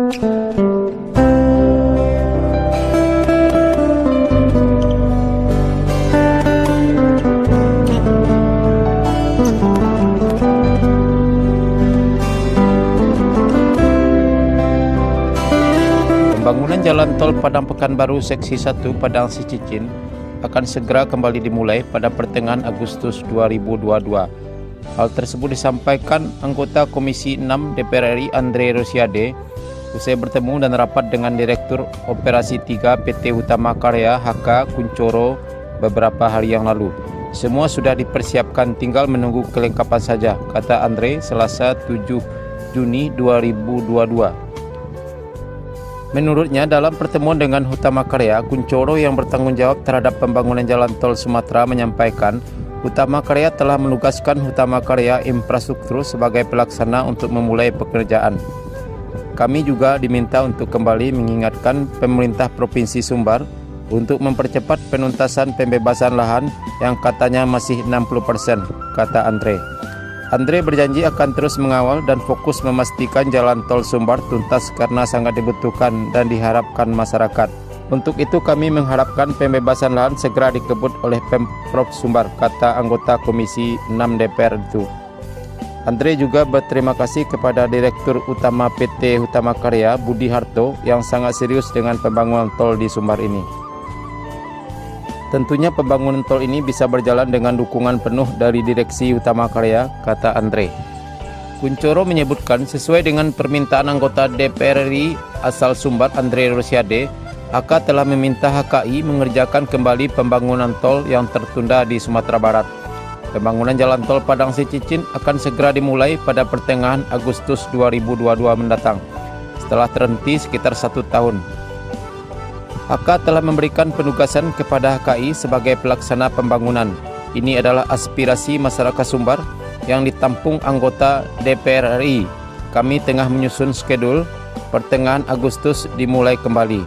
Pembangunan jalan tol Padang Pekanbaru Seksi 1 Padang Sicincin akan segera kembali dimulai pada pertengahan Agustus 2022. Hal tersebut disampaikan anggota Komisi 6 DPR RI Andre Rosiade usai bertemu dan rapat dengan Direktur Operasi 3 PT Hutama Karya HK Kuncoro beberapa hari yang lalu. Semua sudah dipersiapkan, tinggal menunggu kelengkapan saja, kata Andre Selasa 7 Juni 2022. Menurutnya, dalam pertemuan dengan Hutama Karya, Kuncoro yang bertanggung jawab terhadap pembangunan jalan tol Sumatera menyampaikan Hutama Karya telah menugaskan Hutama Karya Infrastruktur sebagai pelaksana untuk memulai pekerjaan. Kami juga diminta untuk kembali mengingatkan pemerintah Provinsi Sumbar untuk mempercepat penuntasan pembebasan lahan yang katanya masih 60%, kata Andre. Andre berjanji akan terus mengawal dan fokus memastikan jalan tol Sumbar tuntas karena sangat dibutuhkan dan diharapkan masyarakat. Untuk itu kami mengharapkan pembebasan lahan segera dikebut oleh Pemprov Sumbar, kata anggota Komisi 6 DPR itu. Andre juga berterima kasih kepada Direktur Utama PT Hutama Karya Budi Harto yang sangat serius dengan pembangunan tol di Sumbar ini. Tentunya pembangunan tol ini bisa berjalan dengan dukungan penuh dari Direksi Hutama Karya, kata Andre. Kuncoro menyebutkan sesuai dengan permintaan anggota DPR RI asal Sumbar Andre Rosiade, AK telah meminta HKI mengerjakan kembali pembangunan tol yang tertunda di Sumatera Barat. Pembangunan jalan tol Padang Sicincin akan segera dimulai pada pertengahan Agustus 2022 mendatang, setelah terhenti sekitar 1 tahun. AK telah memberikan penugasan kepada HKI sebagai pelaksana pembangunan. Ini adalah aspirasi masyarakat Sumbar yang ditampung anggota DPR RI. Kami tengah menyusun skedul pertengahan Agustus dimulai kembali.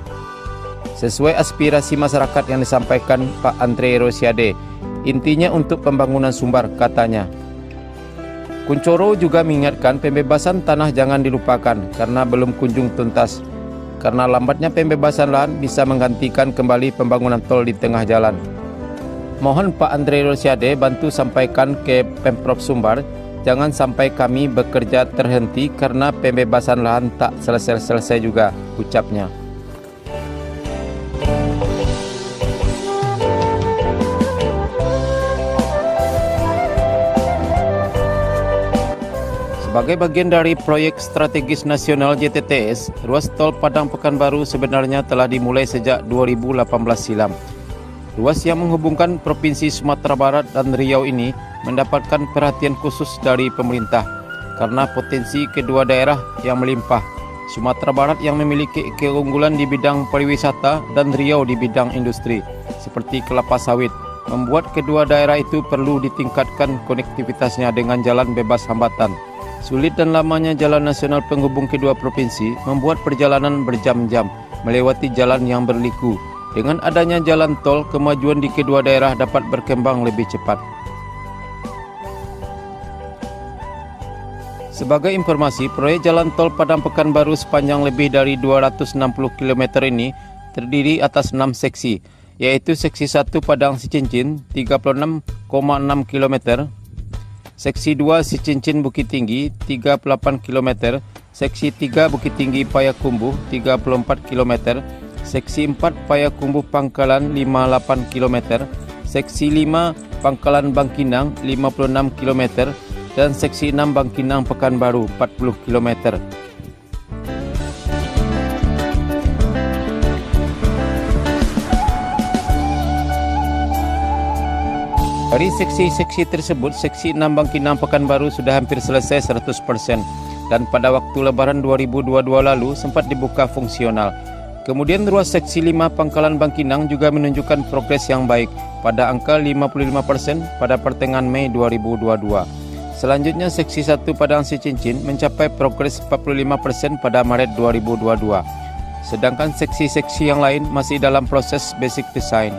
Sesuai aspirasi masyarakat yang disampaikan Pak Andre Rosiade, intinya untuk pembangunan Sumbar, katanya. Kuncoro juga mengingatkan pembebasan tanah jangan dilupakan karena belum kunjung tuntas. Karena lambatnya pembebasan lahan bisa menggantikan kembali pembangunan tol di tengah jalan. Mohon Pak Andre Rosiade bantu sampaikan ke Pemprov Sumbar, jangan sampai kami bekerja terhenti karena pembebasan lahan tak selesai-selesai juga, ucapnya. Sebagai bagian dari proyek strategis nasional JTTS, ruas tol Padang Pekanbaru sebenarnya telah dimulai sejak 2018 silam. Ruas yang menghubungkan Provinsi Sumatera Barat dan Riau ini mendapatkan perhatian khusus dari pemerintah karena potensi kedua daerah yang melimpah. Sumatera Barat yang memiliki keunggulan di bidang pariwisata dan Riau di bidang industri seperti kelapa sawit, membuat kedua daerah itu perlu ditingkatkan konektivitasnya dengan jalan bebas hambatan. Sulit dan lamanya jalan nasional penghubung kedua provinsi membuat perjalanan berjam-jam melewati jalan yang berliku. Dengan adanya jalan tol, kemajuan di kedua daerah dapat berkembang lebih cepat. Sebagai informasi, proyek jalan tol Padang Pekanbaru sepanjang lebih dari 260 km ini terdiri atas 6 seksi, yaitu Seksi 1 Padang Sicincin 36,6 km, Seksi 2 Sicincin Bukit Tinggi 38 km, Seksi 3 Bukit Tinggi Payakumbuh 34 km, Seksi 4 Payakumbuh Pangkalan 58 km, Seksi 5 Pangkalan Bangkinang 56 km, dan Seksi 6 Bangkinang Pekanbaru 40 km. Dari seksi-seksi tersebut, Seksi 6 Bangkinang Pekanbaru sudah hampir selesai 100% dan pada waktu Lebaran 2022 lalu sempat dibuka fungsional. Kemudian ruas Seksi 5 Pangkalan Bangkinang juga menunjukkan progres yang baik pada angka 55% pada pertengahan Mei 2022. Selanjutnya Seksi 1 Padang Sicincin mencapai progres 45% pada Maret 2022. Sedangkan seksi-seksi yang lain masih dalam proses basic design.